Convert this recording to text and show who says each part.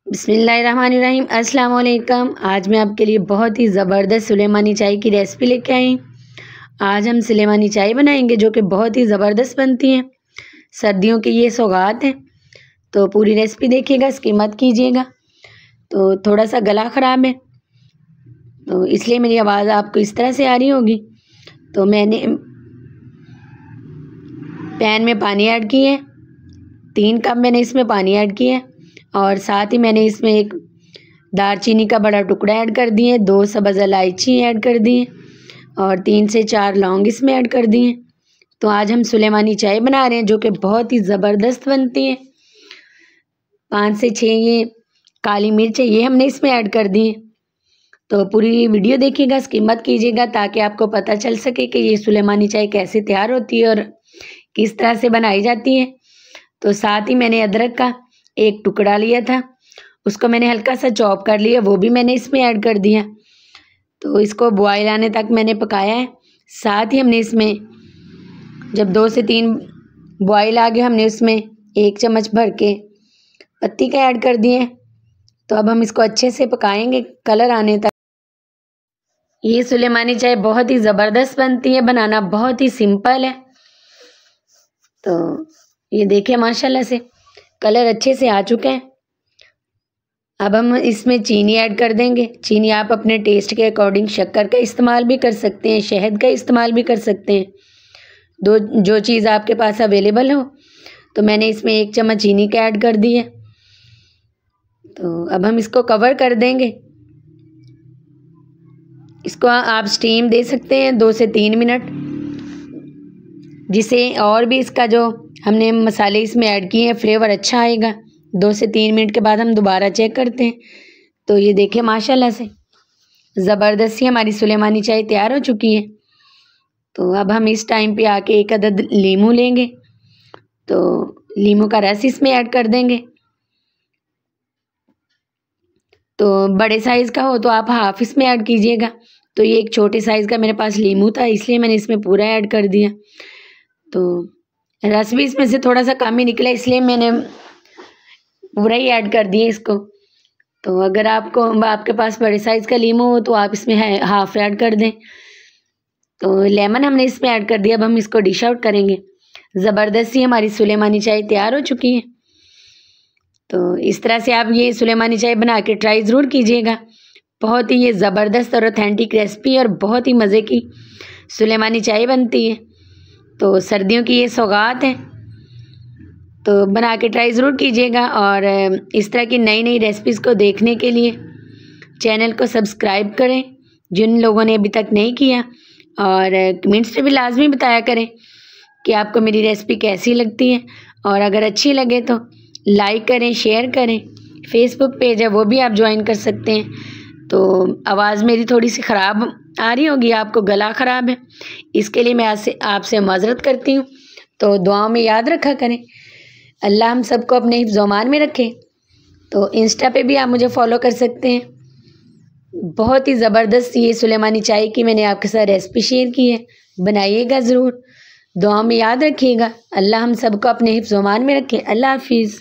Speaker 1: बिस्मिल्लाहिर्रहमानिर्रहीम। अस्सलाम वालेकुम। आज मैं आपके लिए बहुत ही ज़बरदस्त सुलेमानी चाय की रेसिपी लेके आई। आज हम सुलेमानी चाय बनाएंगे जो कि बहुत ही ज़बरदस्त बनती है। सर्दियों की ये सौगात है, तो पूरी रेसिपी देखिएगा, स्किप मत कीजिएगा। तो थोड़ा सा गला ख़राब है तो इसलिए मेरी आवाज़ आपको इस तरह से आ रही होगी। तो मैंने पैन में पानी ऐड किया है, 3 कप मैंने इसमें पानी ऐड किया है और साथ ही मैंने इसमें एक दालचीनी का बड़ा टुकड़ा ऐड कर दिए, 2 सब्ज़ इलायची ऐड कर दिए और 3 से 4 लौंग इसमें ऐड कर दिए। तो आज हम सुलेमानी चाय बना रहे हैं जो कि बहुत ही ज़बरदस्त बनती है। 5 से 6 ये काली मिर्च है, ये हमने इसमें ऐड कर दी है। तो पूरी वीडियो देखिएगा, स्किप मत कीजिएगा ताकि आपको पता चल सके कि ये सुलेमानी चाय कैसे तैयार होती है और किस तरह से बनाई जाती है। तो साथ ही मैंने अदरक का एक टुकड़ा लिया था, उसको मैंने हल्का सा चॉप कर लिया, वो भी मैंने इसमें ऐड कर दिया। तो इसको बॉयल आने तक मैंने पकाया है। साथ ही हमने इसमें जब 2 से 3 बॉयल आ गए, हमने उसमें 1 चम्मच भर के पत्ती का ऐड कर दिए। तो अब हम इसको अच्छे से पकाएंगे कलर आने तक। ये सुलेमानी चाय बहुत ही ज़बरदस्त बनती है, बनाना बहुत ही सिंपल है। तो ये देखिए माशाल्लाह से कलर अच्छे से आ चुके हैं। अब हम इसमें चीनी ऐड कर देंगे। चीनी आप अपने टेस्ट के अकॉर्डिंग शक्कर का इस्तेमाल भी कर सकते हैं, शहद का इस्तेमाल भी कर सकते हैं, जो चीज़ आपके पास अवेलेबल हो। तो मैंने इसमें 1 चम्मच चीनी का ऐड कर दी है। तो अब हम इसको कवर कर देंगे। इसको आप स्टीम दे सकते हैं 2 से 3 मिनट, जिससे और भी इसका जो हमने मसाले इसमें ऐड किए हैं फ्लेवर अच्छा आएगा। 2 से 3 मिनट के बाद हम दोबारा चेक करते हैं। तो ये देखिए माशाल्लाह से ज़बरदस्त ही हमारी सुलेमानी चाय तैयार हो चुकी है। तो अब हम इस टाइम पे आके 1 अदद लीमू लेंगे, तो लीमू का रस इसमें ऐड कर देंगे। तो बड़े साइज़ का हो तो आप हाफ इसमें ऐड कीजिएगा। तो ये एक छोटे साइज़ का मेरे पास लीमू था, इसलिए मैंने इसमें पूरा ऐड कर दिया। तो रस भी इसमें से थोड़ा सा कम ही निकला, इसलिए मैंने पूरा ही ऐड कर दिया इसको। तो अगर आपके पास बड़े साइज़ का लीमू हो तो आप इसमें हाफ ऐड कर दें। तो लेमन हमने इसमें ऐड कर दिया। अब हम इसको डिश आउट करेंगे। ज़बरदस्त ही हमारी सुलेमानी चाय तैयार हो चुकी है। तो इस तरह से आप ये सुलेमानी चाय बना के ट्राई ज़रूर कीजिएगा। बहुत ही ये ज़बरदस्त और ऑथेंटिक रेसिपी और बहुत ही मज़े की सुलेमानी चाय बनती है। तो सर्दियों की ये सौगात है, तो बना के ट्राई ज़रूर कीजिएगा। और इस तरह की नई नई रेसिपीज़ को देखने के लिए चैनल को सब्सक्राइब करें जिन लोगों ने अभी तक नहीं किया, और कमेंट्स में भी लाजमी बताया करें कि आपको मेरी रेसिपी कैसी लगती है। और अगर अच्छी लगे तो लाइक करें, शेयर करें। फेसबुक पेज है वो भी आप ज्वाइन कर सकते हैं। तो आवाज़ मेरी थोड़ी सी ख़राब आ रही होगी, आपको गला ख़राब है, इसके लिए मैं आपसे माज़रत करती हूँ। तो दुआओं में याद रखा करें। अल्लाह हम सबको अपने हिफ्ज़-ओ-मान में रखे। तो इंस्टा पे भी आप मुझे फॉलो कर सकते हैं। बहुत ही ज़बरदस्त ये सुलेमानी चाय की मैंने आपके साथ रेसिपी शेयर की है, बनाइएगा ज़रूर। दुआ में याद रखिएगा। अल्लाह हम सबको अपने हिफ्ज़-ओ-मान में रखे। अल्लाह हाफिज़।